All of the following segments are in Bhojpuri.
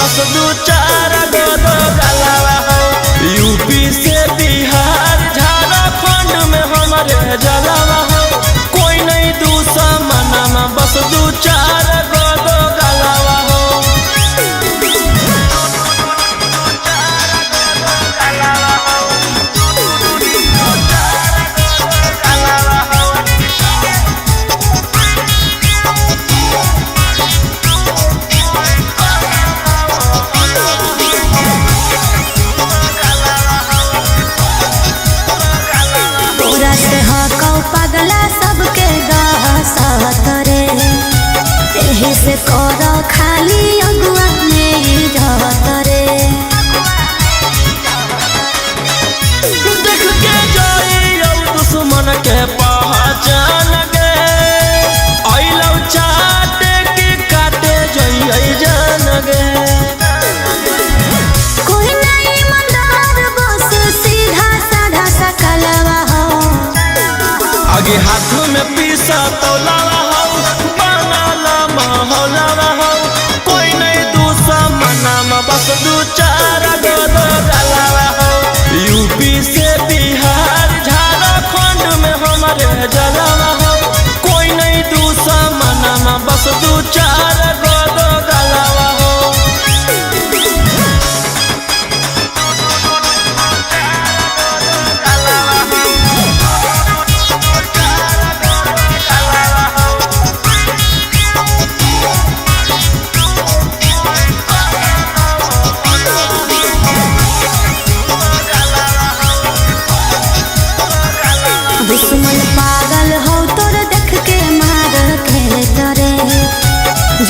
बस दू चार गो गलावा हो। यूपी से बिहार झारखंड में हमारे जलावा हो। कोई नहीं दुश्मना में बस दू चार गो गलावा हो। पगला सबके दहसत रे, एही से करो खाली अगुआ में जहत रे। देख के जाइयो दुश्मन के पहचान गे, अइलौ चाटे के काटे जइयै जान गे। कोई नहीं मंदार बस सीधा साधा सकलवा हो। आगे हाथ में पीसा तौलावा हो, बनाला महलावा हो। कोई नहीं दुश्मना में बस दू चार गो गलावा हो। यूपी से बिहार झारखंड में हमारे जलावा हो। कोई नहीं दुश्मना में बस दू चार गो गलावा हो। दुश्मन पागल हो तोर देख के मार के तरे,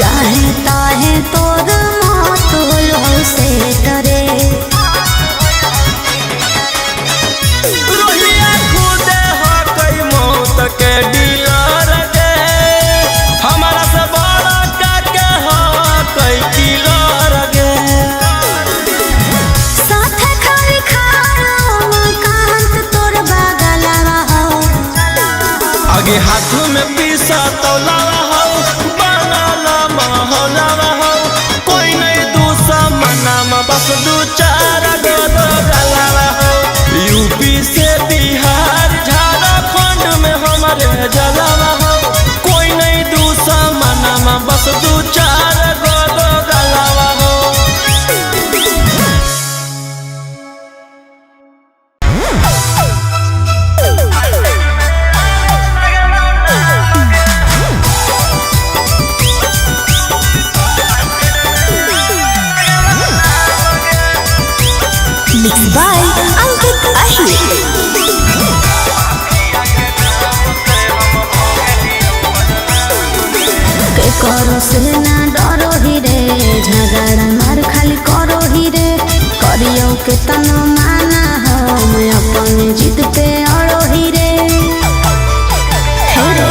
जाहे ताहे तोर मौत हो से डरे। रोहिया खुदे हो कई मौत के डीलर गे, हमारा से बड़ा काके हो कई किलर गे। साथे खाली खारो कांत तोर बागलवा हो। आगे हाथ में पीसा तौलावा हो, बनाला महलावा हो। कोई नहीं दुश्मना में बस दू चार गो गलावा हो। यूपी से बिहार झारखंड में हमारे जलावा हो। कोई नहीं दुश्मना में बस दू चार गो गलावा हो। Mixed by Ankit Ahir. के करो से ना डरो ही रे, झगड़ा मार खाली करो ही रे। करियो के तनो माना हो, मैं अपने जिद पे अड़ो ही रे। हे रे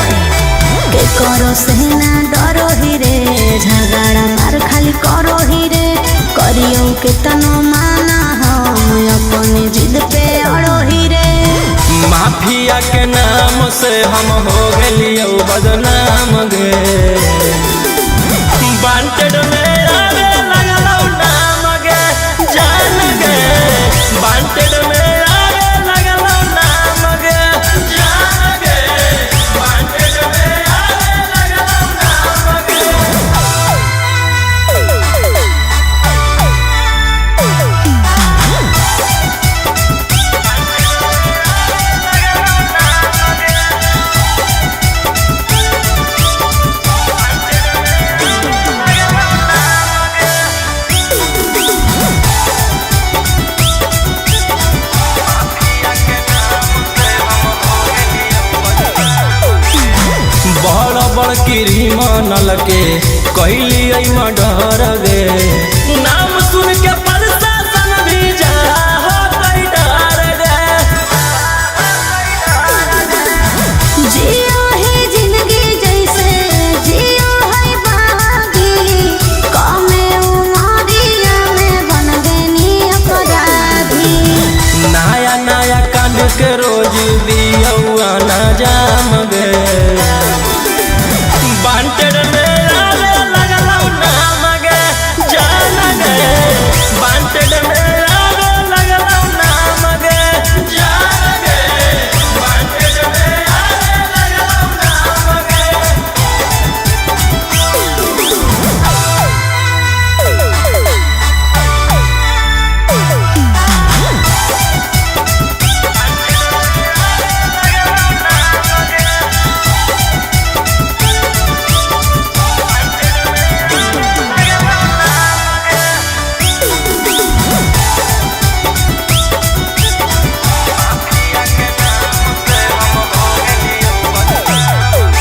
के करो से ना डरो ही रे, झगड़ा मार खाली करो ही रे। करियो के तनो माना हो, मैं अपने जिद पे अड़ो ही रे। माफिया के नाम से हम हो गलियो बदनाम गे। वांटेड में आवे लगलौ नाम गे, जान गे। वांटेड में आवे लगलौ नाम गे, जान गे। वांटेड में आवे लगलौ नाम गे। वांटेड में आवे लगलौ नाम गे जान गे वांटेड में आवे लगलौ नाम गे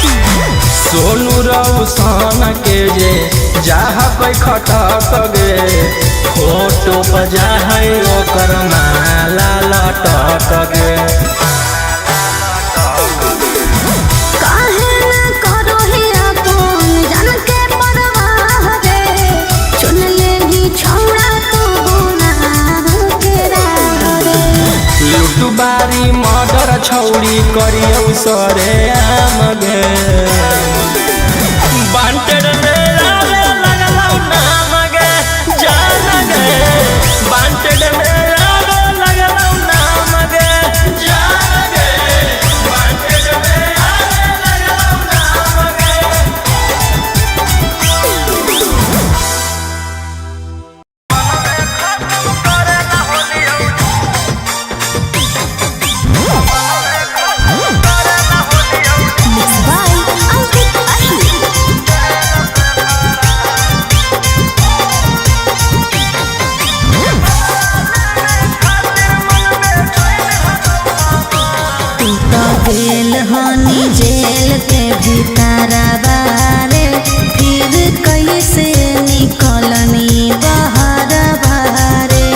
सोनू रौशन के जे जहाँ पे खटक गे फोटो पर जाए ओकर माला लटक गे काहे न करो ही अपन जान के परवाह रे चुन लेही छौड़ा तू गुनाह के राह रे लुटू बारी मर्डर छौड़ी करियौ सरे आम गे वांटेड में आवे लगलौ नाम गे जान गे वांटेड में आवे लगलौ नाम गे जान गे वांटेड में आवे लगलौ नाम गे Mixed by Ankit Ahi. तू तो गेल हनी जेल के भीतर बारे फिर कैसे निकलनी बाहर बारे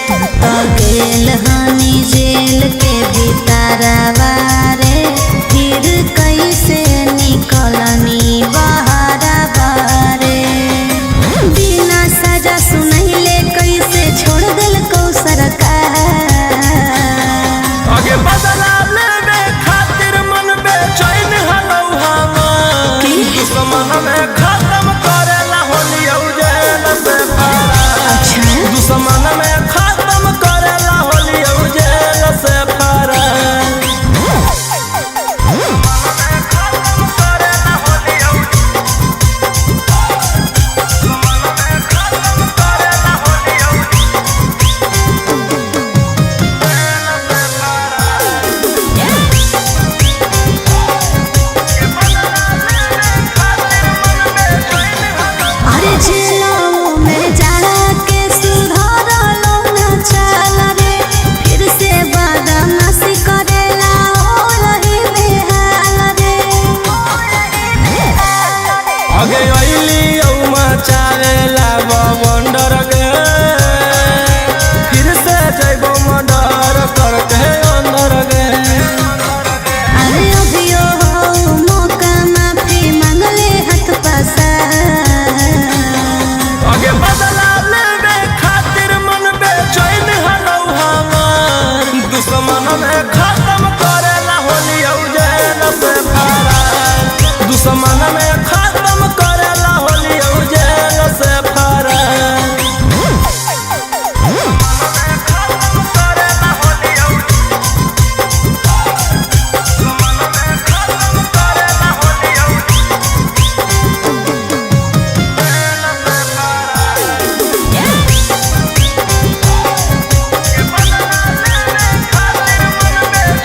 तू तो गेल हनी जेल के भीतर बारे फिर कैसे निकलनी बाहर बारे बिना सजा सुनैले कैसे छोड़ दिल को सरकार आगे बदला लेने खातिर मन बेचैन हलौ हमर दुश्मन में खत्म करेला होलियौ जेल से फरार दुश्मन में खत्म करेला होलियौ जेल से फरार अरे जेलों में जाके सुधारलो न चल रे फिर से बदमाशी करेला हो रही बेहाल रे आगे अइली औ मचावेला बवंडर गे फिर से जइबो मर्डर करके अंदर गे अरे अभियो हो मौका माफी मांगले हाथ पसार आगे बदला लेने खातिर मन बेचैन हलौ हमर दुश्मन में खत्म करेला होलियौ जेल से फरार दुश्मन में खत्म करेला होलियौ जेल से फरार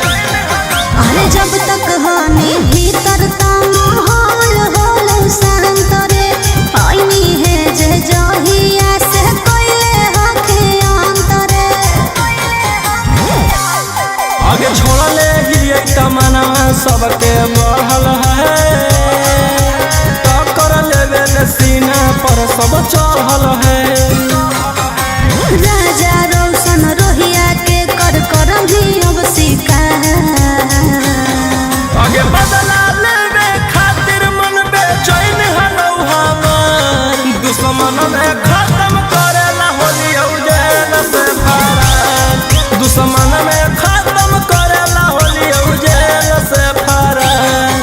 अरे जब तक हानि भीतर त माहौल होलो शांत रे आईनी है जे जहिया से कोइले हके अंतरे आगे छोड़ले ही तमन्ना सबके बढ़ल है टक्कर लेवे ले सीना पर सब चढ़ल है राजा रोशन रोहिया के कर करम भी अब शिकार आगे बदला लेवे खातिर मन बेचैन हलौ हमर दुश्मन में खत्म करेला होलियौ जेल से फरार दुश्मन में खत्म करेला होलियौ जेल से फरार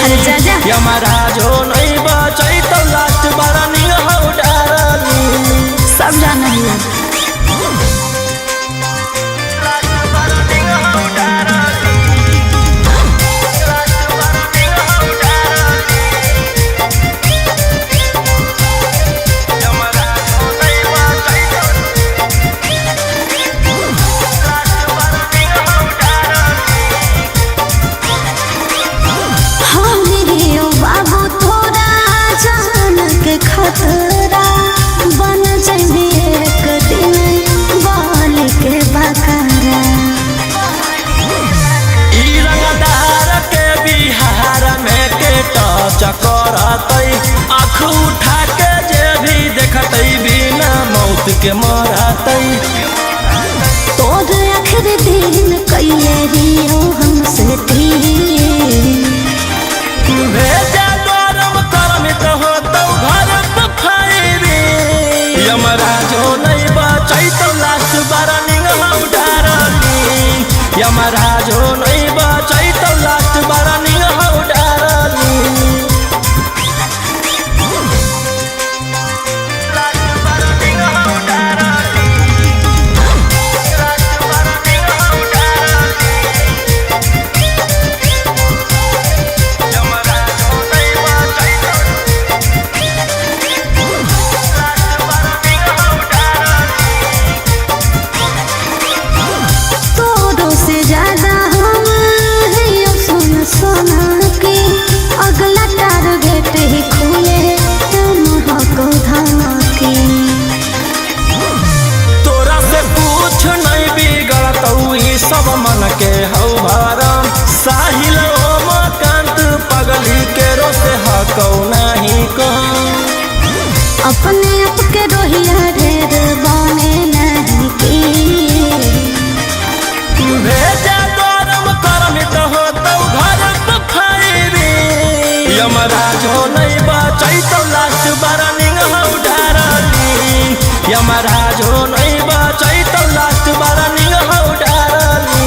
अरे जा जा यमराज हो नहीं बचई तो लास्ट बरनी हो डारली सब जाना है खतरा बन जाए एक दिन बाल के बकरा ई रंगदार के बिहार में के चकरतई आँख उठा के जे भी देखतई बिना मौत के मरतई तोर आखिर दिन कैले रियो हमसे भेजा गरम करमित हो तो घर पफाइबी यमराज हो नहीं बचई तो लास्ट बरनी हो डारली यमराज हो नहीं बचई तो लास्ट बरनी हो डारली सब मन के हौ भरम साहिल ओमकांत पगली के रोते हकौ नहीं कह अपने आप के रोहिया ढेर बने नहीं की भेजा गरम करमित हो तो घर पफाइबी यमराज हो नहीं बचई तो लास्ट बरनी हो डारली यमराज हो नहीं बचई तो लास्ट बरनी हो डारली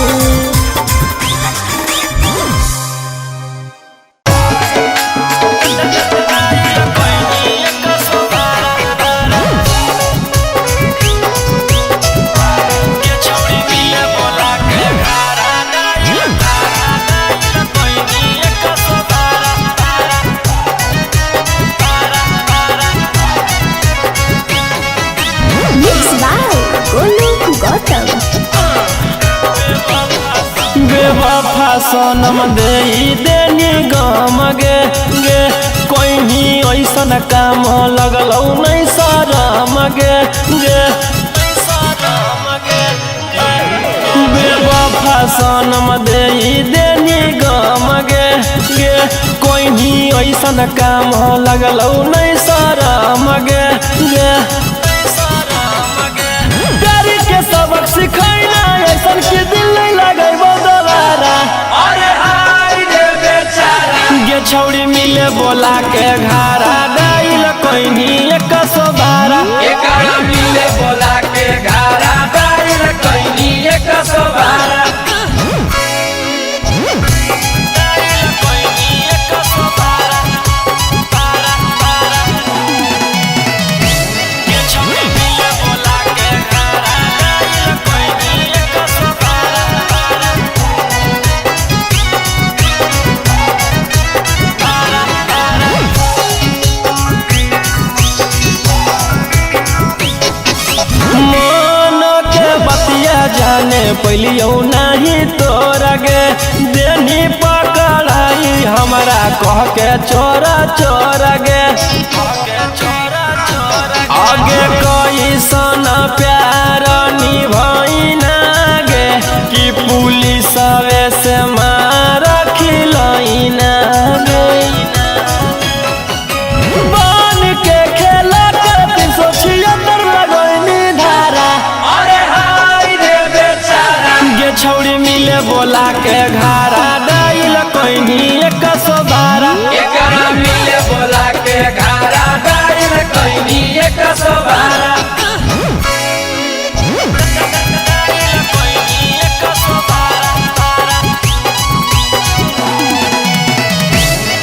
बेवफा सनम दे देनी गम गे गे कोई ही ऐसन काम लगलौ नहीं शरम गे गे बेवफा सनम दे देनी गम गे गे कोई ही ऐसन काम लगलौ नहीं शरम गे गे प्यारी के सबक सिखैना ऐसन के दिल नहीं लगैबो दोबारा अरे हाय रे बेचारा गे छौड़ी मिले बोला के घारा डाइल कोइनी 112 एकरा मिले बोला के घारा डाइल कोइनी 112 जाने पलियो नहीं तोरा गे देनी पकड़ाई हमारा कह के चोरा चोरा गे आगे कोई सन प्यार निभाइना गे कि पुलिस से मार खिलैना गे बन के खेला कर 376 लगैनी धारा छौड़ी मिले बोला के घारा डाइल कोइनी 112 एकरा मिले बोला के घारा डाइल कोइनी 112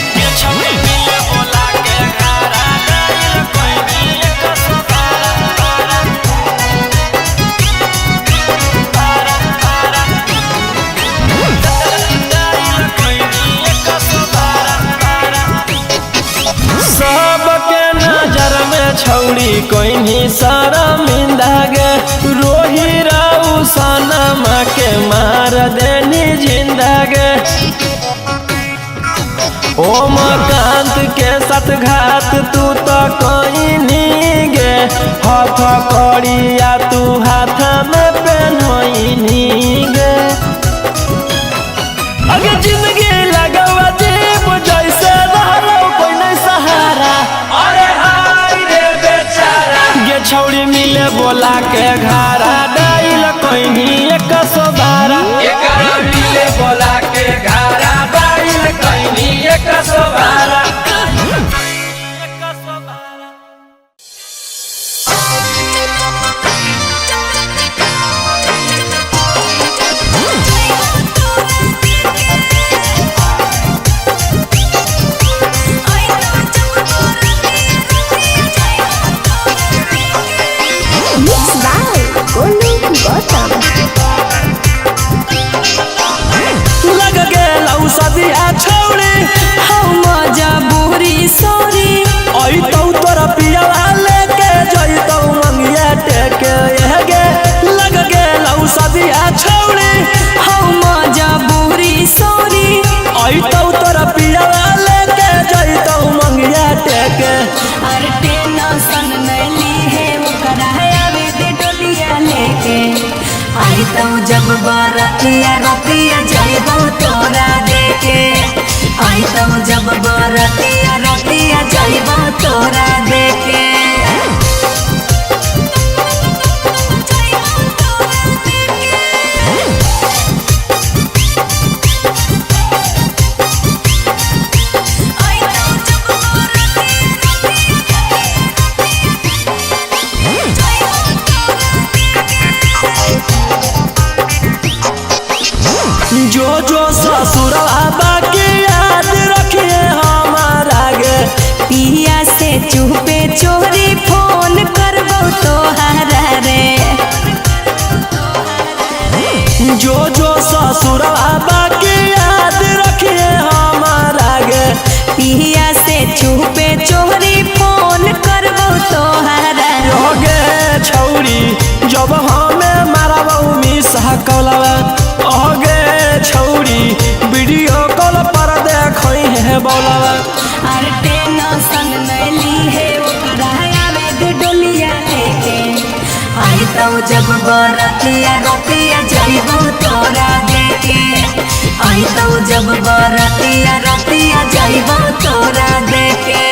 छौड़ी कोइनी शर्मिंदा गे रोही राउ सनमा के मार देनी जिंदा गे ओमकांत के साथ घात तू तो कोइनी गे हाथ कड़िया तू हाथ में पहनोइनी गे अगे जिंदगी लगवा जीव जैसे रहलो कोई नहीं सहारा अरे हाय रे बेचारा गे छौड़ी मिले बोला के घारा डाइल कोइनी 112 एकरा मिले बोला के घारा डाइल कइनी 112 लग गेलौ सदिया छौड़ी हम मजबूरी सॉरी आई तो तोरा पियावा लेके जइतौ मंगिया टेके गे लग गेलौ सदिया छौड़ी हम मजबूरी सॉरी आई तो तोरा पियावा लेके जइतौ मंगिया टेके अरे टेंशन नहीं ली है वो करावे दे डोलिया लेके आई तो जब बरतिया रतिया जाइबो तोरा देके आई तो जब बरतिया रतिया जाइबो तोरा देके जो जो ससुरवा बाकी याद रखिए हमारा गे पिया से चुपे चोरी फोन करबो तोहरा रे जो जो ससुरवा बाकी याद रखिए हमारा गे पिया से चुपे चोरी फोन करबो तोहरा गे छौरी जब हमें मारबौ मिसा कलवा गे छौरी वीडियो कॉल पर देखई है बोलवा अरे टेंशन नहीं ली है वो करावे दे डोलिया लेके आई तो जब बरतिया रतिया जाइबो तोरा देके आई तो जब बरतिया रतिया जाइबो तोरा देके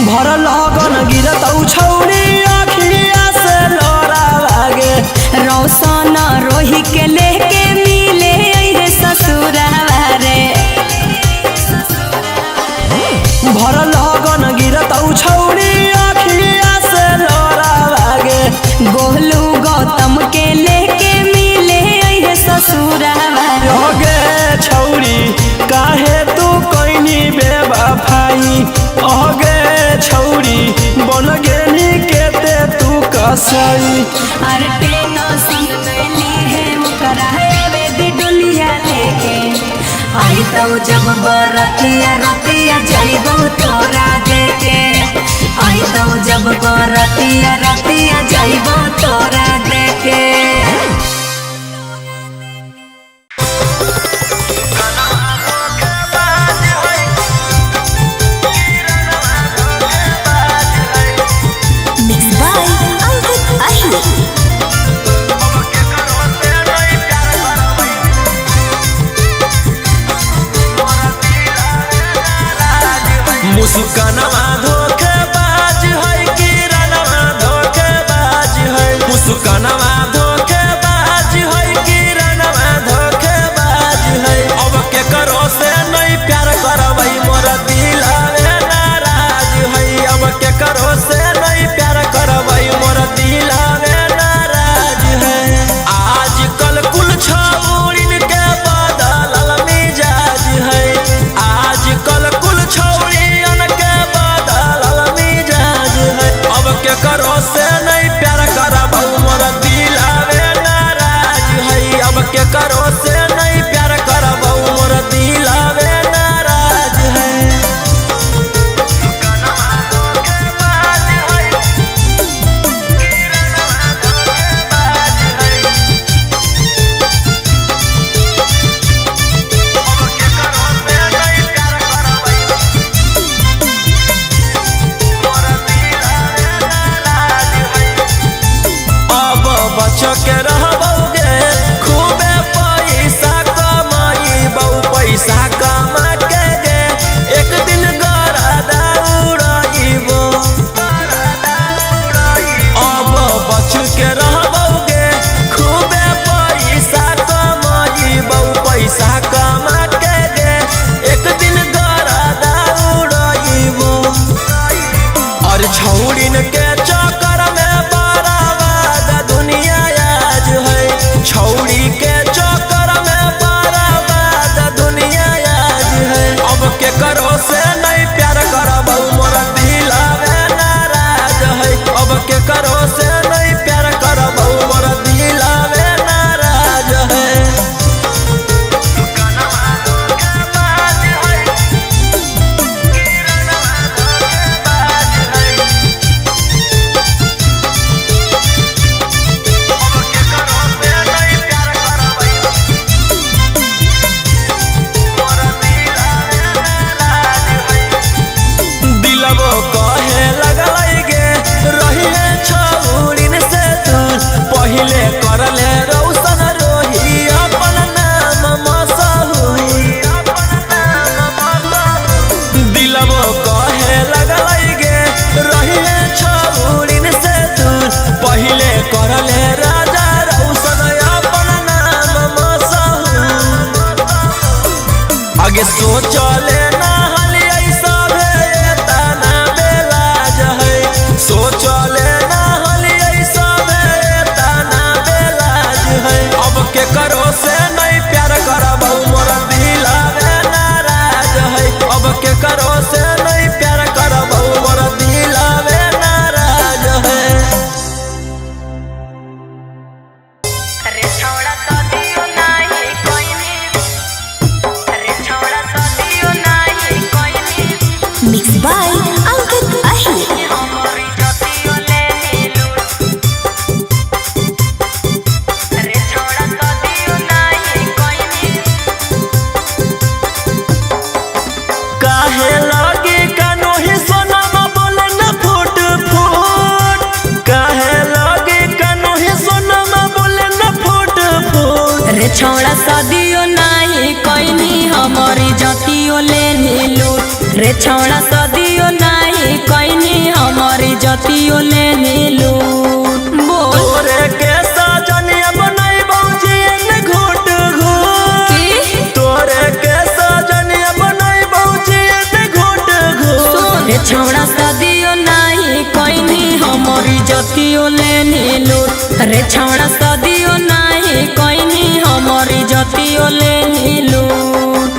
भर लगन गिरतौ छौरी अखिया से लोरा लागे रोशन रोही के लेके मिले अइहे ससुरावा रे भर लगन गिरतौ छौरी अखिया से लोरा लागे गोलू गौतम के लेके मिले अइहे ससुरावा गे छौरी काहे तू कोइनी बेवफाई गे छौरी बन गेनी केते तू कसई अरे टेंशन नहीं ली है वो करावे दे डोलिया लेके आई तो जब बरतिया रतिया जाइबो तोरा देके आई तो जब बरतिया रतिया जाइबो तोरा देके Mixed by Ankit Ahir. मुस्कानवा धोखेबाज है किरणवा धोखेबाज है बच के रहबोगे खूबे पैसा कमाइबौ पैसा कमा के गे एक दिन गरादा उड़ाइबो अब बच के रहबोगे खूबे पैसा कमाइबौ पैसा कमा के गे एक दिन गरादा उड़ाइबो और छौड़िन के चक्कर में बर्बाद दुनिया आज है छौड़ी के चक्कर में बर्बाद दुनिया आज है अब के करो से नहीं प्यार करबौ मोर दिलवे नाराज है अब के करो से नहीं प्यार करबौ मोर दिलवे नाराज है दिलबो कहे लगलै गे रहिए छौड़िन से दूर पहिले करले रौशन रोही अपन नाम मशहूर दिलबो कहे लगलै गे रहिए छौड़िन से दूर पहिले करले राजा रौशन अपन नाम मशहूर आगे सोचले ना सोचले ना हलियै सबे तना बेलाज है अब के करो से नहीं प्यार करबौ मोर दिलवे नाराज है अब के करो से नहीं प्यार करबौ मोर दिलवे नाराज है अरे छोड़ा तो दियो नहीं कोई नहीं अरे छोड़ा तो दियो नहीं कोई नहीं मिक्स बाय अंकित अहिर हमारी जातियों ले लूट अरे छोड़ा तो दियो नहीं कोई नहीं काहे लागे कानो ही सोनमा बोले न फूट फूट काहे लागे कानो ही सोनमा बोले न फूट फूट रे छोड़ा सदियो नहीं कोई नहीं हमारी जातियों ले लूट रे छोड़ा सदियो नहीं कोई नहीं हमारी जातियों ले लूट बोल तोरे के सजनिया बनैबौ जियन घूट घूट की तोरे के सजनिया बनैबौ जियन घूट घूट रे छोड़ा सदियो नहीं कोई नहीं हमारी जातियों ले लूट रे छोड़ा सदियो नहीं कोई नहीं हमारी जातियों ले लूट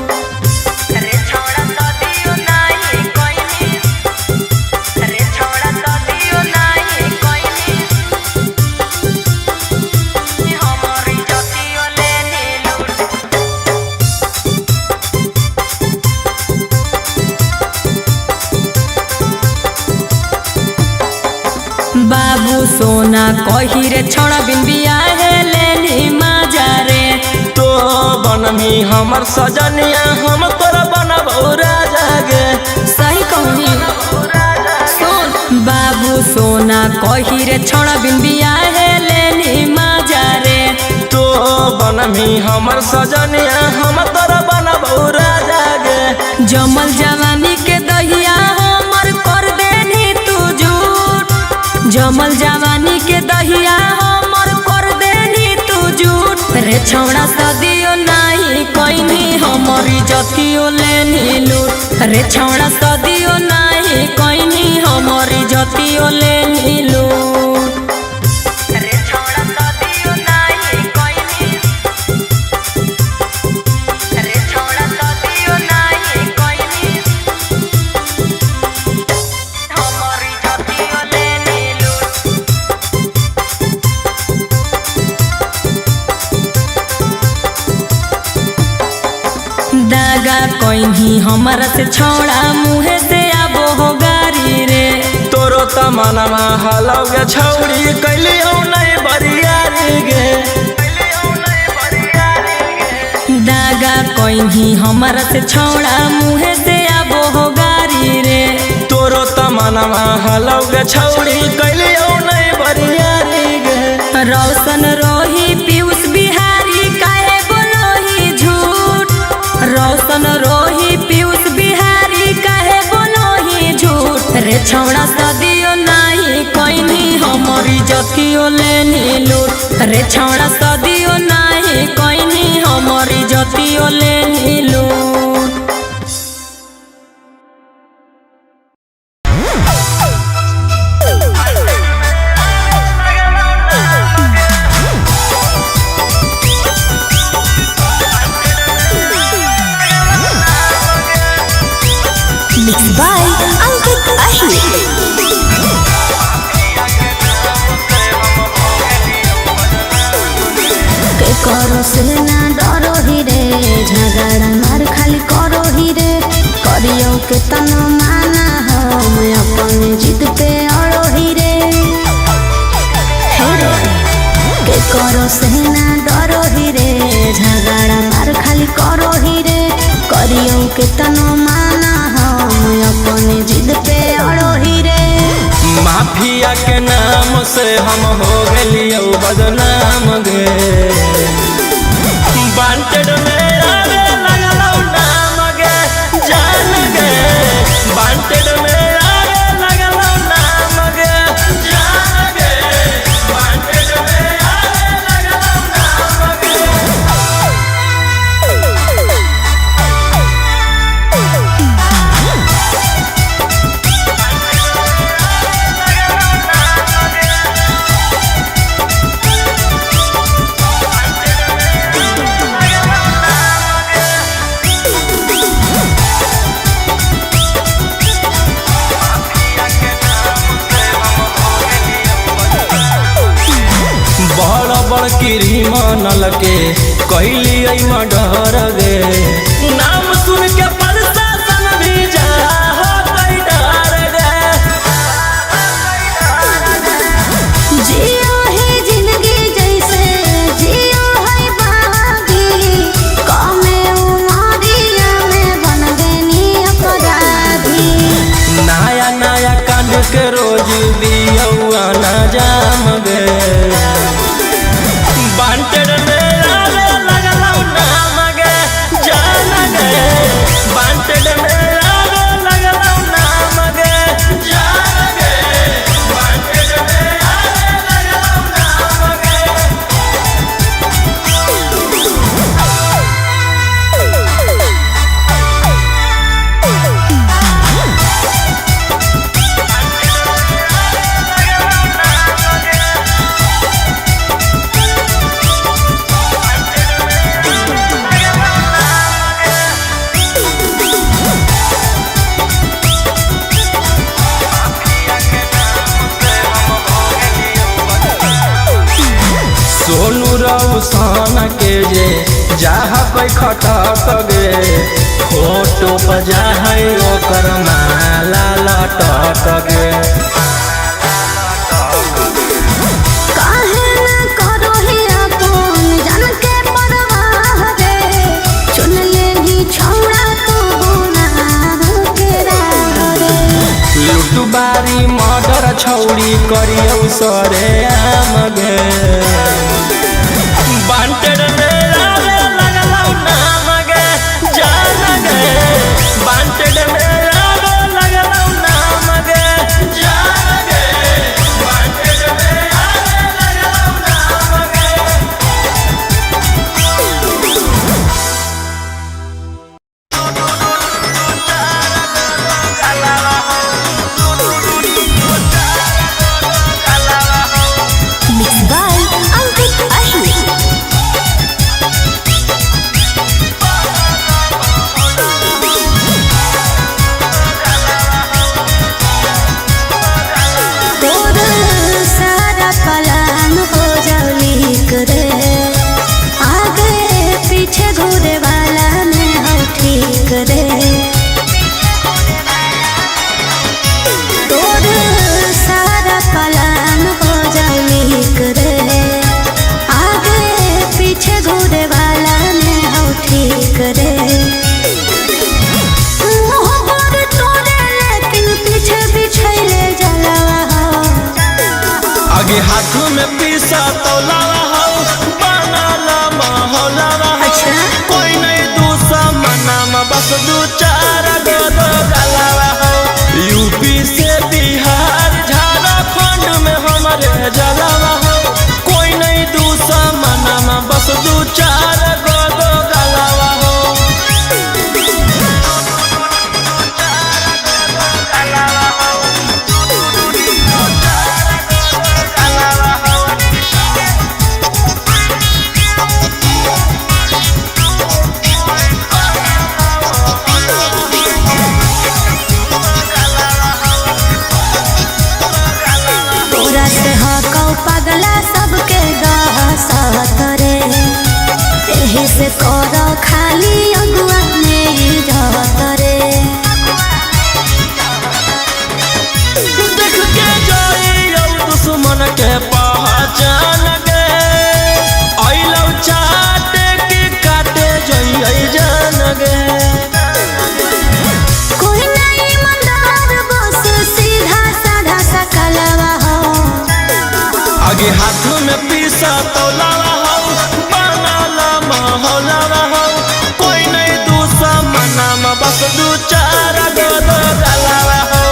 रे छोड़ा सदियो नहीं कोई नहीं रे छोड़ा सदियो नहीं कोई नहीं हमारी जातियों ले लूट बाबू सोना कही रे छोड़ा बिन बियाहे लेनी माजा रे तो बनमी हमर सजनिया हम तोरा बनबौ राजा गे सही कहनी सुन बाबू सोना कही रे छोड़ा बिन बियाहे लेनी माजा रे तो बनमी हमर सजनिया हम तोरा बनबौ राजा गे जमल जवानी के दहिया हमर कर देनी तू झूठ जमल जवानी के दहिया हमर कर देनी तू झूठ रे छोड़ा सदियो नहीं कोई नहीं हमारी जातियों ले लूट रे छोड़ा सदियो नहीं कोई नहीं हमारी जातियों ले लूट रे छोड़ा सदियो नहीं कोई नहीं रे छोड़ा सदियो नहीं कोई नहीं हमारी जातियों ले लूट दागा कोई नहीं हमारा से छोड़ा मुँह से आबो हो गारी रे तोरो तमनमा हलौगे छौड़ी कैलियौ नहीं बरियारी गे दागा कोई नहीं हमारा से छोड़ा मुँह से आबो हो गारी रे तोरो तमनमा हलौगे छौड़ी कैलियौ नहीं बरियारी गे रोशन रोही पीयूष बिहारी काहे बोलो ही झूठ। रोशन रोही पीयूष बिहारी काहे बोलो ही झूठ। रे छौड़ा सदियो नहीं कोइनी हमारी जतियो लेनी लूट। रे छौड़ा सदियो नहीं कोइनी हमारी जतियो लेनी लूट। Mixed by Ankit Ahi. के करो से ना डरो ही रे, झगड़ा मार खाली करो ही रे। करियो के तनो माना हम अपन जिद पे अड़ो ही रे। हे रे के करो से ना डरो ही रे, झगड़ा मार खाली करो ही रे। करियो के तनो माना हम अपन जिद पे अड़ो ही रे। माफिया के नाम से हम हो गलियो बदनाम गे। वांटेड में आवे लगलो नाम गे, जान गे। वांटेड में आवे लगलो नाम गे, जान गे। वांटेड में आवे लगलो नाम गे। क्रिमिनल के कैली मर्डर गे। नाम सुन के प्रशासन भी जा डर गे। जियो है जिंदगी जैसे जियो है बागी। कमे उमरिया में बन गई अपराधी। नया नया कांड के रोज दियौआ न जाम गे। वांटेड में आवे लगलो नाम गे, जान गे। वांटेड में आवे लगलो नाम गे, जान गे। वांटेड में आवे लगलो नाम गे। सोनू रौशन के जे जहाँ पे खटक गे। फोटो पर जाहे ओकर माला लटक गे। काहे ना करो ही अपन जान के परवाह रे। चुन ले ही छौड़ा तू गुनाह के राह रे। लुटबारी मर्डर छौड़ी करियो सरे आम गे। वांटेड में आवे लगलो नाम गे, जान गे। वांटेड में आवे लगलो नाम गे, जान गे। वांटेड में आवे लगलो नाम गे। ऐसे करो खाली अगुआ में जात रे। देख के जाइयो दुश्मन के पहचान गे आइलो चाटे की काटे जइयै जान गे। कोई नहीं मंदार बस सीधा साधा सा कलवा हो। आगे हाथ में पीसा तौलावा हो बनाला महलावा हो। कोई नहीं दुश्मना में बस दू चार गो दो गलावा हो।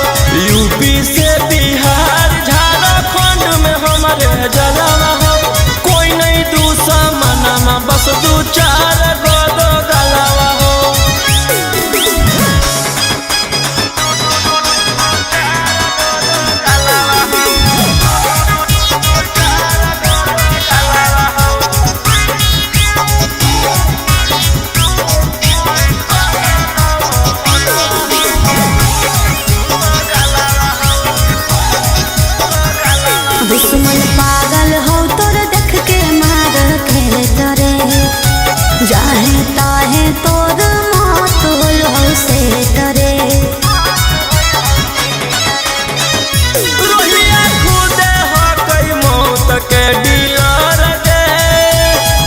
यूपी से बिहार झारखंड में हमारे जलावा हो। कोई नहीं दुश्मना में बस दू चार गो दो गलावा हो। दुश्मन पागल हो तोर देख के मार के डरे। जाहे ताहे तोर मौत हो से डरे। रोहिया खुदे हो कई मौत के डीलर गे।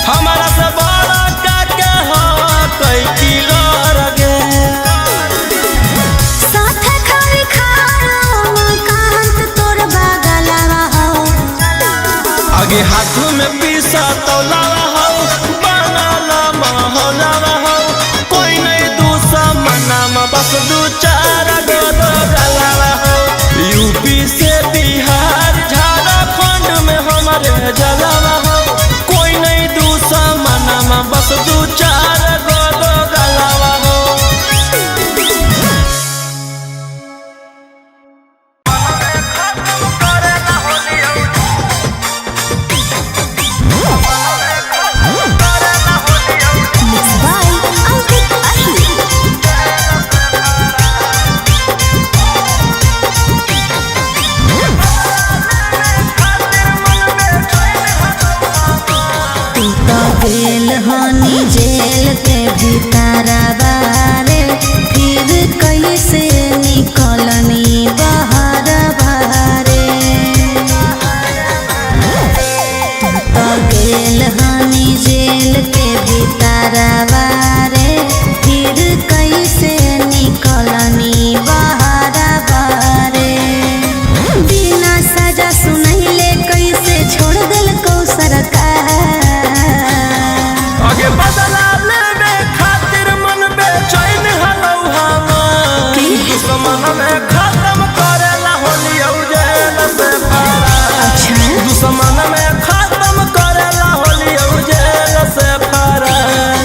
हमारा से बड़ा काके हो कई किलर गे। साथे खाली खाओ कांत तोर बागलवा हो। आगे हाथ में पीसा तौलावा हो बनाला महलावा हो। कोई नहीं दुश्मना में बस दू चार गो दो गलावा हो। यूपी से बिहार झारखंड में हमारे जलावा हो। कोई नहीं दुश्मना में बस दू चार गो दो गलावा हो। Mixed by Ankit Ahir. तू तो गेल हनी जेल के भीतर बारे। फिर कैसे निकलनी बाहर बारे। तू तो गेल हनी जेल के भीतर बारे। फिर कैसे निकलनी बाहर बारे। बिना सजा सुनैले कैसे छोड़ दिल को सरकार। आगे बदला लेने खातिर मन बेचैन हलौ हमार। दुश्मन में खत्म करेला होलियौ जेल से फरार। दुश्मन में खत्म करेला होलियौ जेल से फरार।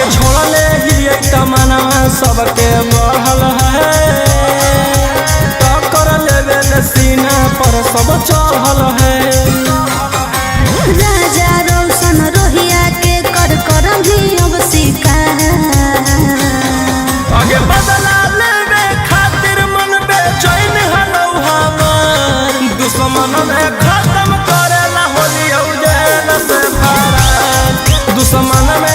आगे छोड़ले ही तमना सबके बढ़ल है, टक्कर लेवे सीना पर सब चढ़ल है। राजा रोशन रोहिया के कर भी अब शिकार, आगे बदला लेवे खातिर मन बेचैन हलौ हमार, दुश्मन में खत्म करेला होली उजैन से फरार, दुश्मन में